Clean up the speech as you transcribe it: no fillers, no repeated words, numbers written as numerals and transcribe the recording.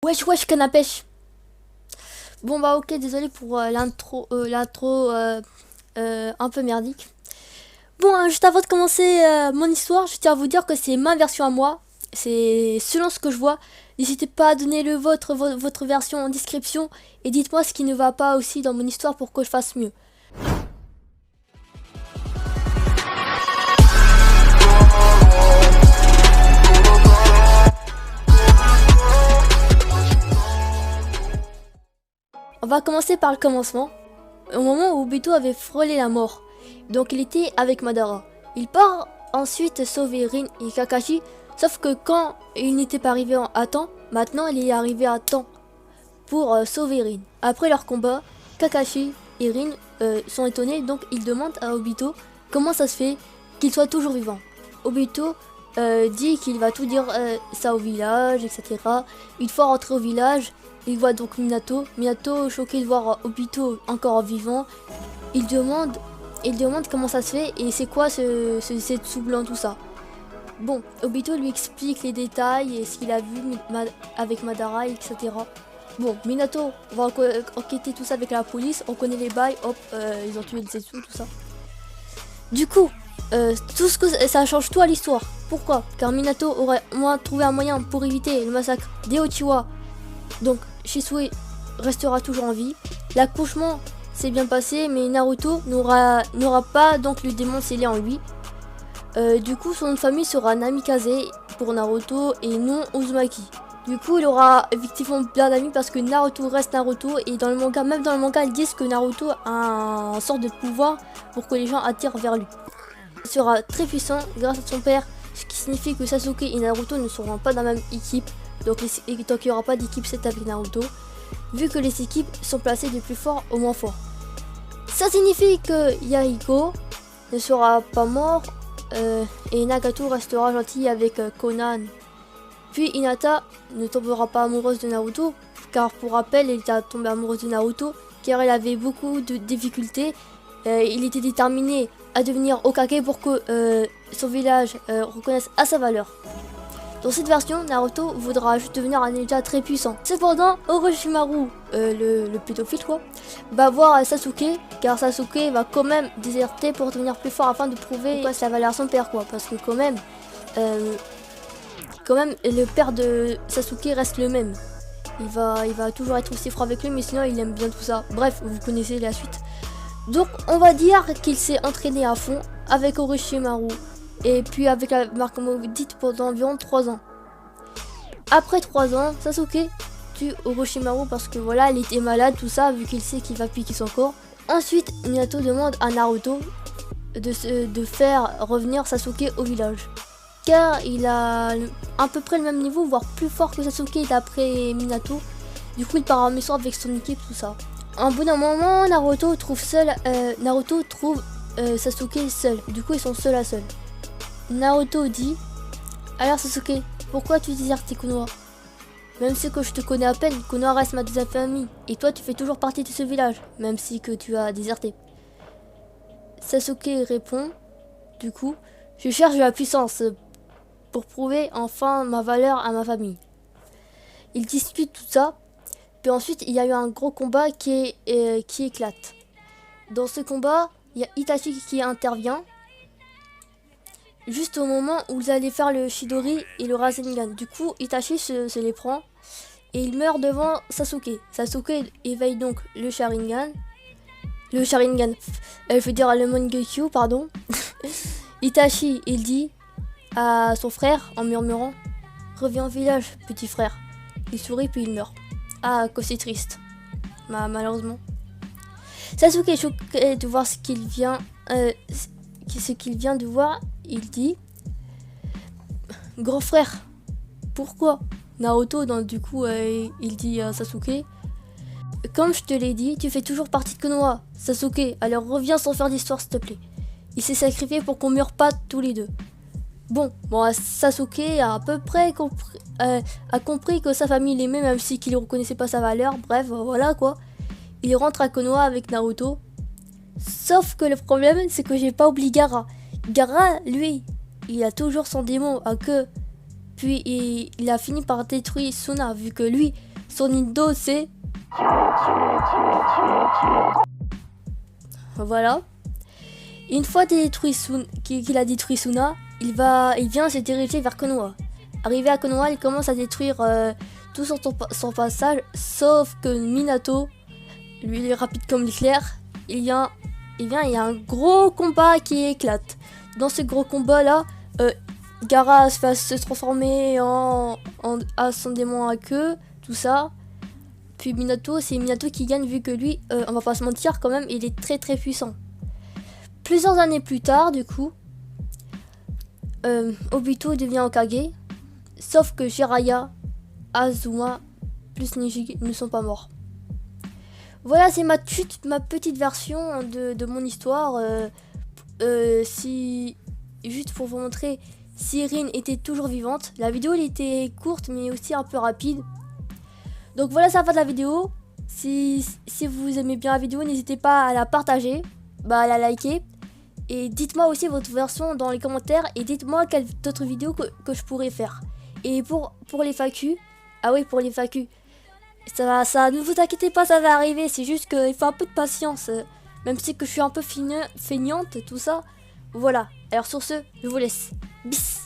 Wesh canne à pêche. Bon bah ok, désolé pour l'intro un peu merdique. Bon, juste avant de commencer mon histoire, je tiens à vous dire que c'est ma version à moi. C'est selon ce que je vois. N'hésitez pas à donner votre version en description et dites-moi ce qui ne va pas aussi dans mon histoire pour que je fasse mieux. On va commencer par le commencement. Au moment où Obito avait frôlé la mort. Donc il était avec Madara. Il part ensuite sauver Rin et Kakashi. Sauf que quand il n'était pas arrivé à temps, maintenant il est arrivé à temps pour sauver Rin. Après leur combat, Kakashi et Rin sont étonnés. Donc ils demandent à Obito comment ça se fait qu'il soit toujours vivant. Obito dit qu'il va tout dire ça au village, etc. Une fois rentré au village, il voit donc Minato. Minato, choqué de voir Obito encore vivant, il demande comment ça se fait et c'est quoi ce Zetsu blanc, tout ça. Bon, Obito lui explique les détails et ce qu'il a vu avec Madara, etc. Bon, Minato va enquêter tout ça avec la police, on connaît les bails, hop, ils ont tué le Zetsu, tout ça. Du coup, ça change tout à l'histoire. Pourquoi? Car Minato aurait trouvé un moyen pour éviter le massacre des Uchiwa. Donc Shisui restera toujours en vie. L'accouchement s'est bien passé, mais Naruto n'aura pas donc le démon scellé en lui. Du coup, son nom de famille sera Namikaze pour Naruto et non Uzumaki. Du coup, il aura effectivement plein d'amis parce que Naruto reste Naruto et dans le manga, même dans le manga, ils disent que Naruto a un sort de pouvoir pour que les gens attirent vers lui. Il sera très puissant grâce à son père, ce qui signifie que Sasuke et Naruto ne seront pas dans la même équipe. Donc il n'y aura pas d'équipe 7 avec Naruto, vu que les équipes sont placées du plus fort au moins fort. Ça signifie que Yahiko ne sera pas mort et Nagato restera gentil avec Conan. Puis Hinata ne tombera pas amoureuse de Naruto, car pour rappel, elle était tombée amoureuse de Naruto, car elle avait beaucoup de difficultés. Il était déterminé à devenir Hokage pour que son village reconnaisse à sa valeur. Dans cette version, Naruto voudra juste devenir un ninja très puissant. Cependant, Orochimaru, le pédophile quoi, va voir Sasuke, car Sasuke va quand même déserter pour devenir plus fort afin de prouver sa valeur à son père quoi, parce que quand même le père de Sasuke reste le même. Il va toujours être aussi fort avec lui, mais sinon il aime bien tout ça. Bref, vous connaissez la suite. Donc on va dire qu'il s'est entraîné à fond avec Orochimaru. Et puis avec la marque maudite pendant environ 3 ans. Après 3 ans, Sasuke tue Orochimaru parce que voilà, elle était malade, tout ça, vu qu'il sait qu'il va piquer son corps. Ensuite, Minato demande à Naruto de faire revenir Sasuke au village. Car il a à peu près le même niveau, voire plus fort que Sasuke d'après Minato. Du coup, il part en mission avec son équipe, tout ça. En bout d'un moment, Naruto trouve Sasuke seul. Du coup, ils sont seuls à seul. Naruto dit: alors Sasuke, pourquoi tu désertes Konoha? Même si que je te connais à peine, Konoha reste ma deuxième famille. Et toi tu fais toujours partie de ce village, même si que tu as déserté. Sasuke répond: du coup, je cherche la puissance pour prouver enfin ma valeur à ma famille. Ils discutent tout ça, puis ensuite il y a eu un gros combat qui éclate. Dans ce combat, il y a Itachi qui intervient. Juste au moment où ils allaient faire le Chidori et le Rasengan. Du coup, Itachi se les prend et il meurt devant Sasuke. Sasuke éveille donc le Sharingan. Je veux dire le Mangekyo, pardon. Itachi, il dit à son frère en murmurant: reviens au village, petit frère. Il sourit puis il meurt. Ah, que c'est triste. Malheureusement. Sasuke est choqué de voir ce qu'il vient de voir. Il dit: grand frère, pourquoi? Naruto, du coup, il dit à Sasuke: comme je te l'ai dit, tu fais toujours partie de Konoha. Sasuke, alors reviens sans faire d'histoire s'il te plaît. Il s'est sacrifié pour qu'on meure pas tous les deux. Bon, Sasuke a à peu près compris que sa famille l'aimait même si qu'il ne reconnaissait pas sa valeur. Bref, voilà quoi. Il rentre à Konoha avec Naruto. Sauf que le problème, c'est que j'ai pas oublié Gaara. Gaara, lui, il a toujours son démon à queue. Puis il a fini par détruire Suna, vu que lui, Son Indo c'est... Voilà. Une fois qu'il a détruit Suna, il vient se diriger vers Konoha. Arrivé à Konoha, il commence à détruire tout sur son passage, sauf que Minato, lui il est rapide comme l'éclair. Il y a un gros combat qui éclate. Dans ce gros combat là, Gaara va se transformer à son démon à queue, tout ça. Puis Minato, c'est Minato qui gagne vu que lui, on va pas se mentir quand même, il est très très puissant. Plusieurs années plus tard, du coup, Obito devient Hokage, sauf que Jiraiya, Azuma, plus Neji ne sont pas morts. Voilà, c'est ma petite version de mon histoire. Juste pour vous montrer, si Rin était toujours vivante. La vidéo elle était courte mais aussi un peu rapide. Donc voilà, ça va de la vidéo. Si vous aimez bien la vidéo, n'hésitez pas à la partager, à la liker. Et dites-moi aussi votre version dans les commentaires. Et dites-moi quelle d'autres vidéos que je pourrais faire. Et pour les FAQ, ah oui, pour les FAQ, ça, ne vous inquiétez pas, ça va arriver. C'est juste qu'il faut un peu de patience. Même si que je suis un peu feignante, tout ça. Voilà. Alors sur ce, je vous laisse. Bis.